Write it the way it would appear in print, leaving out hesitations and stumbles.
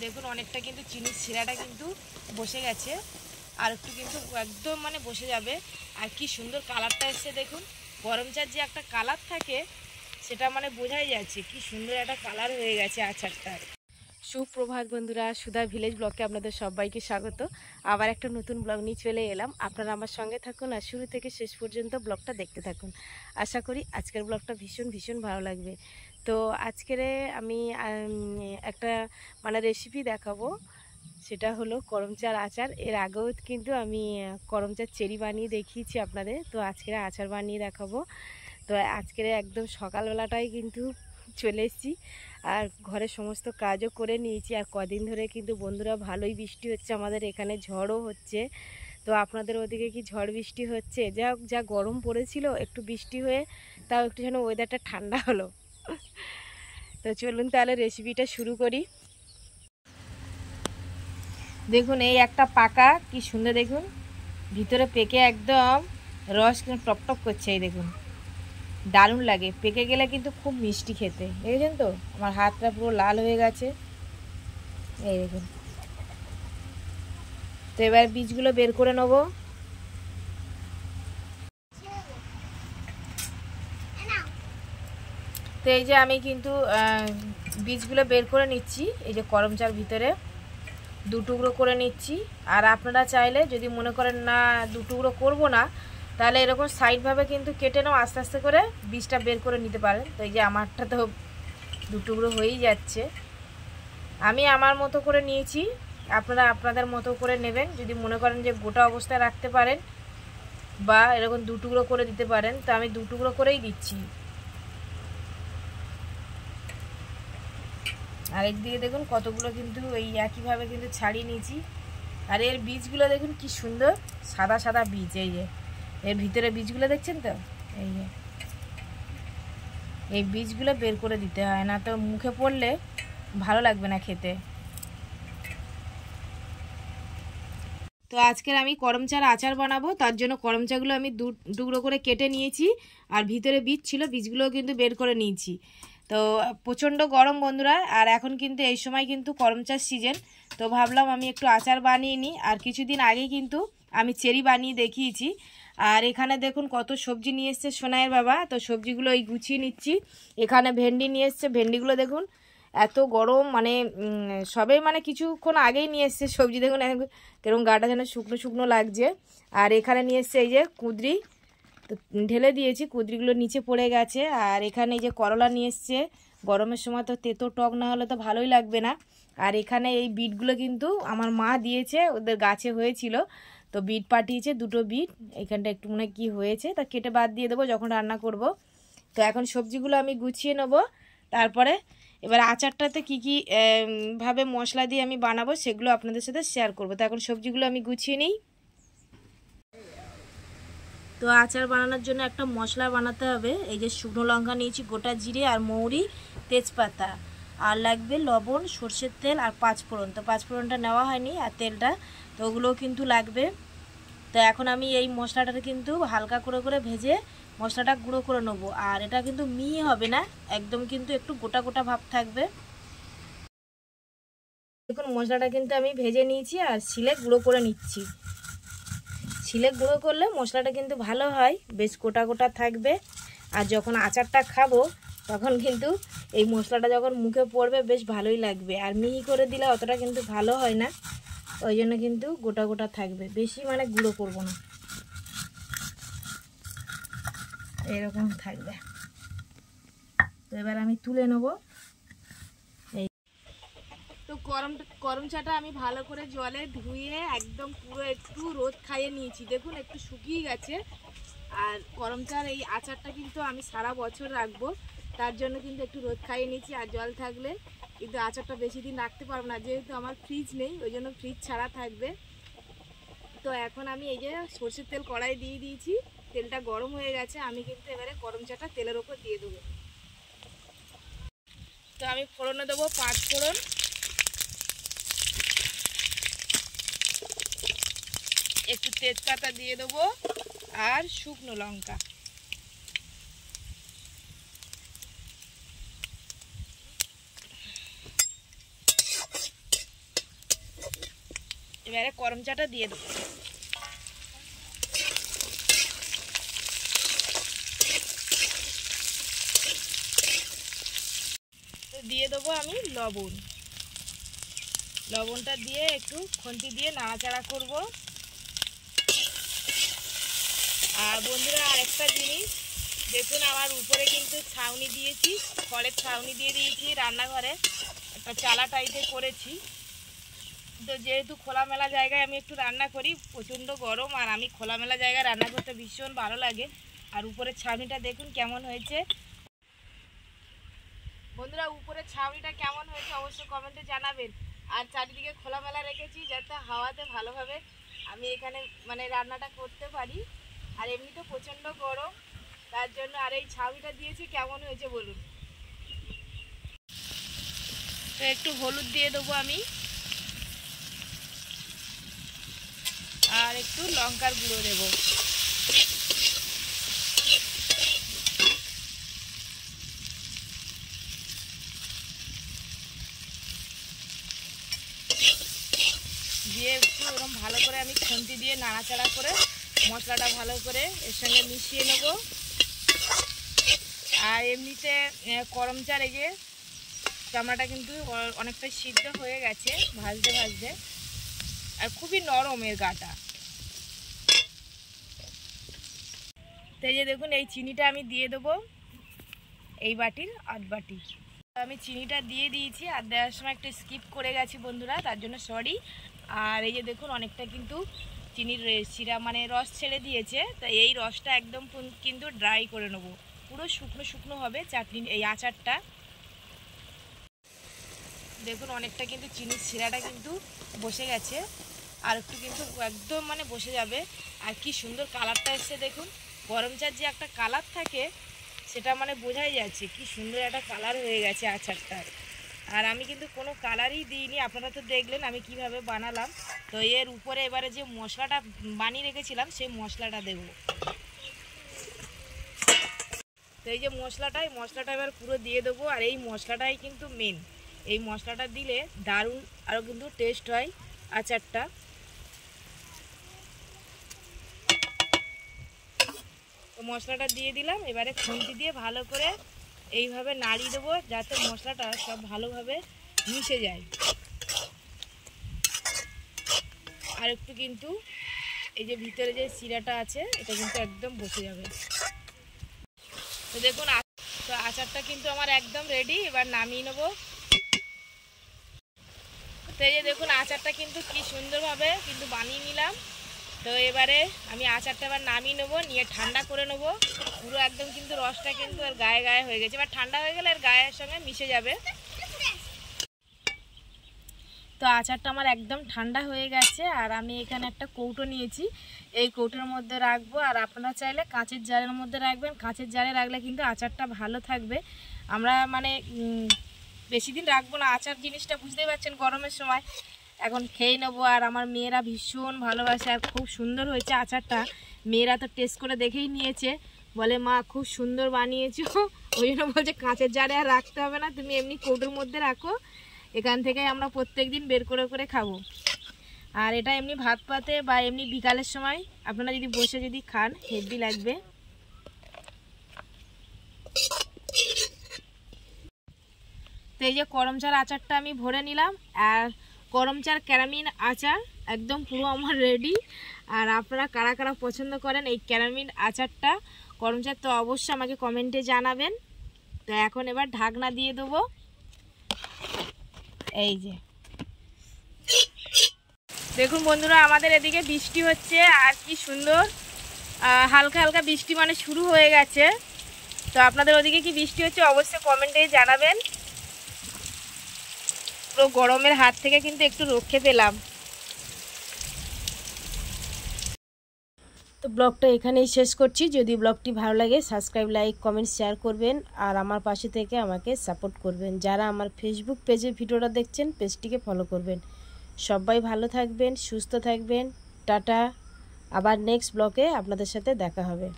দেখুন অনেকটা কিন্তু চিনির শিরাটা কিন্তু বসে গেছে, আর একটু কিন্তু একদম মানে বসে যাবে। আর কি সুন্দর কালারটা এসছে দেখুন, গরম চার যে একটা কালার থাকে সেটা মানে বোঝাই যাচ্ছে, কি সুন্দর একটা কালার হয়ে গেছে আচারটা। সুপ্রভাত বন্ধুরা, সুধা ভিলেজ ব্লগে আপনাদের সবাইকে স্বাগত। আবার একটা নতুন ব্লগ নিয়ে চলে এলাম। আপনারা আমার সঙ্গে থাকুন আর শুরু থেকে শেষ পর্যন্ত ব্লগটা দেখতে থাকুন। আশা করি আজকের ব্লগটা ভীষণ ভীষণ ভালো লাগবে। তো আজকের আমি একটা মানে রেসিপি দেখাবো, সেটা হলো করমচার আচার। এর আগেও কিন্তু আমি করমচার চেরি বানিয়ে দেখিয়েছি আপনাদের, তো আজকের আচার বানিয়ে দেখাবো। তো আজকের একদম সকালবেলাটাই কিন্তু চলে এসেছি, আর ঘরের সমস্ত কাজও করে নিয়েছি। আর কদিন ধরে কিন্তু বন্ধুরা ভালোই বৃষ্টি হচ্ছে, আমাদের এখানে ঝড়ও হচ্ছে। তো আপনাদের ওদিকে কি ঝড় বৃষ্টি হচ্ছে? যা গরম পড়েছিল, একটু বৃষ্টি হয়ে তাও একটু যেন ওয়েদারটা ঠান্ডা হলো। তো চলুন তাহলে রেসিপিটা শুরু করি। দেখুন এই একটা পাকা, কি সুন্দর দেখুন, ভিতরে পেকে একদম রস টপটপ করছে। এই দেখুন দারুণ লাগে, পেকে গেলে কিন্তু খুব মিষ্টি খেতে। দেখেছেন তো আমার হাতটা পুরো লাল হয়ে গেছে, এই দেখুন। তো এবার বীজগুলো বের করে নেব। তো এই যে আমি কিন্তু বীজগুলো বের করে নিচ্ছি, এই যে করমচার ভিতরে দু টুকরো করে নিচ্ছি। আর আপনারা চাইলে যদি মনে করেন না দু টুকরো করবো না, তাহলে এরকম সাইডভাবে কিন্তু কেটে নাও, আস্তে আস্তে করে বীজটা বের করে নিতে পারেন। তো এই যে আমারটা তো দু টুকরো হয়েই যাচ্ছে, আমি আমার মতো করে নিয়েছি, আপনারা আপনাদের মতো করে নেবেন। যদি মনে করেন যে গোটা অবস্থায় রাখতে পারেন বা এরকম দু টুকরো করে দিতে পারেন, তো আমি দু টুকরো করেই দিচ্ছি। আর একদিকে দেখুন কতগুলো কিন্তু এই একইভাবে কিন্তু ছাড়িয়ে নিয়েছি। আর এর বীজগুলো দেখুন কি সুন্দর সাদা সাদা বীজ, এই যে এর ভিতরে বীজগুলো দেখছেন তো, এই যে এই বীজগুলো বের করে দিতে হয়, না তো মুখে পড়লে ভালো লাগবে না খেতে। তো আজকের আমি করমচার আচার বানাবো, তার জন্য করমচাগুলো আমি দু টুকরো করে কেটে নিয়েছি। আর ভিতরে বীজ ছিল, বীজগুলোও কিন্তু বের করে নিয়েছি। তো প্রচণ্ড গরম বন্ধুরা, আর এখন কিন্তু এই সময় কিন্তু করমচার সিজন। তো ভাবলাম আমি একটু আচার বানিয়ে নিই। আর কিছুদিন আগেই কিন্তু আমি চেরি বানিয়ে দেখিয়েছি। আর এখানে দেখুন কত সবজি নিয়ে এসছে সোনাইয়ের বাবা, তো সবজিগুলো এই গুছিয়ে নিচ্ছি। এখানে ভেন্ডি নিয়ে এসছে, ভেন্ডিগুলো দেখুন এত গরম, মানে সবে মানে কিছুক্ষণ আগেই নিয়ে এসছে সবজি, দেখুন কেরকম গাটা যেন শুকনো শুকনো লাগছে। আর এখানে নিয়ে এসছে এই যে কুঁদরি, তো ঢেলে দিয়েছি, কুঁদরিগুলো নিচে পড়ে গেছে। আর এখানে এই যে করলা নিয়ে এসছে, গরমের সময় তো তেতো টক না হলে তো ভালোই লাগবে না। আর এখানে এই বিটগুলো কিন্তু আমার মা দিয়েছে, ওদের গাছে হয়েছিল, তো বিট পাঠিয়েছে দুটো বিট। এখানটা একটু মনে কি হয়েছে, তা কেটে বাদ দিয়ে দেবো যখন রান্না করব। তো এখন সবজিগুলো আমি গুছিয়ে নেব, তারপরে এবার আচারটাতে কী কী ভাবে মশলা দিয়ে আমি বানাবো সেগুলো আপনাদের সাথে শেয়ার করব। তো এখন সবজিগুলো আমি গুছিয়ে নিই। তো আচার বানানোর জন্য একটা মশলা বানাতে হবে। এই যে শুকনো লঙ্কা নিয়েছি, গোটা জিরে আর মৌরি, তেজপাতা, আর লাগবে লবণ, সর্ষের তেল আর পাঁচফোড়ন। তো পাঁচফোড়নটা নেওয়া হয়নি, আর তেলটা, তো ওগুলোও কিন্তু লাগবে। তো এখন আমি এই মশলাটা কিন্তু হালকা করে করে ভেজে মশলাটা গুঁড়ো করে নেবো। আর এটা কিন্তু মিহি হবে না, একদম কিন্তু একটু গোটা গোটা ভাব থাকবে। দেখুন মশলাটা কিন্তু আমি ভেজে নিয়েছি আর শিলে গুঁড়ো করে নিচ্ছি। শিলে গুঁড়ো করলে মশলাটা কিন্তু ভালো হয়, বেশ গোটা গোটা থাকবে। আর যখন আচারটা খাবো তখন কিন্তু এই মশলাটা যখন মুখে পড়বে বেশ ভালোই লাগবে। আর মিহি করে দিলে অতটা কিন্তু ভালো হয় না, ওই জন্য কিন্তু গোটা গোটা থাকবে, বেশি মানে গুঁড়ো করব না, এরকম থাকবে। তো এবার আমি তুলে নেব। এই তো করম চাটা আমি ভালো করে জলে ধুয়ে একদম পুরো একটু রোদ খাইয়ে নিয়েছি, দেখুন একটু শুকিয়ে গেছে। আর করম চার এই আচারটা কিন্তু আমি সারা বছর রাখবো, তার জন্য কিন্তু একটু রোদ খাইয়ে নিয়েছি। আর জল থাকলে কিন্তু আচারটা বেশি দিন রাখতে পারবো না, যেহেতু আমার ফ্রিজ নেই, ওই জন্য ফ্রিজ ছাড়া থাকবে। তো এখন আমি এই যে সরষের তেল কড়াই দিয়ে দিয়েছি, তেলটা গরম হয়ে গেছে, আমি কিন্তু এবারে করম চাটা তেলের ওপর দিয়ে দেবো। তো আমি ফোড়নে দেবো পাঁচফোড়ন, একটু তেজপাতা দিয়ে দেবো আর শুকনো লঙ্কা। এবারে করমচাটা দিয়ে দেবো। তো দিয়ে দেবো আমি লবণটা দিয়ে একটু খুন্তি দিয়ে নাড়াচাড়া করব। আর বন্ধুরা আরেকটা জিনিস দেখুন, আমার উপরে কিন্তু ছাউনি দিয়েছি, খড়ের ছাউনি দিয়ে দিয়েছি। রান্নাঘরে একটা চালা টাইপের করেছি। তো যেহেতু খোলামেলা জায়গায় আমি একটু রান্না করি, প্রচণ্ড গরম, আর আমি খোলামেলা জায়গায় রান্না করতে ভীষণ ভালো লাগে। আর উপরের ছাউনিটা দেখুন কেমন হয়েছে। বন্ধুরা উপরের ছাউনিটা কেমন হয়েছে অবশ্যই কমেন্টে জানাবেন। আর চারিদিকে খোলামেলা রেখেছি যাতে হাওয়াতে ভালোভাবে আমি এখানে মানে রান্নাটা করতে পারি। আর এমনিতে প্রচণ্ড গরম, তার জন্য আর এই ছাউনিটা দিয়েছি। কেমন হয়েছে বলুন। তো একটু হলুদ দিয়ে দেবো আমি, আর একটু লঙ্কার গুঁড়ো দেবো। দিয়ে একটু ওরকম ভালো করে আমি খুন্তি দিয়ে নাড়াচাড়া করে মশলাটা ভালো করে এর সঙ্গে মিশিয়ে নেব। আর এমনিতে করমচার এই যে চামড়াটা কিন্তু অনেকটা সিদ্ধ হয়ে গেছে ভাজতে ভাজতে, আর খুবই নরম এর গাটা। তো এই যে দেখুন, এই চিনিটা আমি দিয়ে দেবো এই বাটির আধ বাটি। আমি চিনিটা দিয়ে দিয়েছি, আর দেওয়ার সময় একটু স্কিপ করে গেছি বন্ধুরা, তার জন্য সরি। আর এই যে দেখুন অনেকটা কিন্তু চিনির শিরা মানে রস ছেড়ে দিয়েছে। তো এই রসটা একদম কিন্তু ড্রাই করে নেবো, পুরো শুকনো শুকনো হবে চাটনি এই আচারটা। দেখুন অনেকটা কিন্তু চিনির শিরাটা কিন্তু বসে গেছে, আর একটু কিন্তু একদম মানে বসে যাবে। আর কি সুন্দর কালারটা এসছে দেখুন, গরম চার যে একটা কালার থাকে সেটা মানে বোঝাই যাচ্ছে কি সুন্দর একটা কালার হয়ে গেছে আচারটা। আর আমি কিন্তু কোনো কালারই দিইনি, আপনারা তো দেখলেন আমি কিভাবে বানালাম। তো এর উপরে এবারে যে মশলাটা বানিয়ে রেখেছিলাম সেই মশলাটা দেব। তো এই যে মশলাটা এবার পুরো দিয়ে দেবো। আর এই মশলাটাই কিন্তু মেন, এই মশলাটা দিলে দারুণ আরও কিন্তু টেস্ট হয় আচারটা। তো মশলাটা দিয়ে দিলাম, এবারে খুন্তি দিয়ে ভালো করে এইভাবে নাড়িয়ে দেবো যাতে মশলাটা সব ভালোভাবে মিশে যায়। আর একটু কিন্তু এই যে ভিতরে যে শিরাটা আছে এটা কিন্তু একদম বসে যাবে। তো দেখুন তো আচারটা কিন্তু আমার একদম রেডি, এবার নামিয়ে নেবো। তো এই যে দেখুন আচারটা কিন্তু কি সুন্দরভাবে কিন্তু বানিয়ে নিলাম। তো এবারে আমি আচারটা এবার নামিয়ে নেবো, নিয়ে ঠান্ডা করে নেবো। পুরো একদম কিন্তু রসটা কিন্তু এর গায়ে গায়ে হয়ে গেছে, এবার ঠান্ডা হয়ে গেলে এর গায়ের সঙ্গে মিশে যাবে। তো আচারটা আমার একদম ঠান্ডা হয়ে গেছে, আর আমি এখানে একটা কৌটো নিয়েছি, এই কৌটোর মধ্যে রাখবো। আর আপনারা চাইলে কাঁচের জারের মধ্যে রাখবেন, কাঁচের জারে রাখলে কিন্তু আচারটা ভালো থাকবে। আমরা মানে বেশি দিন রাখবো না, আচার জিনিসটা বুঝতেই পারছেন গরমের সময় এখন খেয়ে নেবো। আর আমার মেয়েরা ভীষণ ভালোবাসে, আর খুব সুন্দর হয়েছে আচারটা। মেয়েরা তো টেস্ট করে দেখেই নিয়েছে, বলে মা খুব সুন্দর বানিয়েছো। ওই জন্য বলছে কাঁচের জারে আর রাখতে হবে না, তুমি এমনি কৌটোর মধ্যে রাখো, এখান থেকে আমরা প্রত্যেক দিন বের করে করে খাবো। আর এটা এমনি ভাত পাতে বা এমনি বিকালের সময় আপনারা যদি বসে যদি খান হেভি লাগবে। তো এই যে করমচার আচারটা আমি ভরে নিলাম, আর করমচার ক্যারামিন আচার একদম পুরো আমার রেডি। আর আপনারা কারা কারা পছন্দ করেন এই ক্যারামিন আচারটা করমচার, তো অবশ্যই আমাকে কমেন্টে জানাবেন। তো এখন এবার ঢাকনা দিয়ে দেবো। এই যে দেখুন বন্ধুরা আমাদের এদিকে বৃষ্টি হচ্ছে, আর কি সুন্দর হালকা হালকা বৃষ্টি মানে শুরু হয়ে গেছে। তো আপনাদের ওদিকে কি বৃষ্টি হচ্ছে অবশ্যই কমেন্টে জানাবেন। পুরো গরমের হাত থেকে কিন্তু একটু রক্ষে পেলাম। তো ব্লগটা এখানেই শেষ করছি। যদি ব্লগটি ভালো লাগে সাবস্ক্রাইব, লাইক, কমেন্ট, শেয়ার করবেন। আর আমার পাশে থেকে আমাকে সাপোর্ট করবেন। যারা আমার ফেসবুক পেজে ভিডিওটা দেখছেন পেজটিকে ফলো করবেন। সবাই ভালো থাকবেন, সুস্থ থাকবেন। টাটা, আবার নেক্সট ব্লগে আপনাদের সাথে দেখা হবে।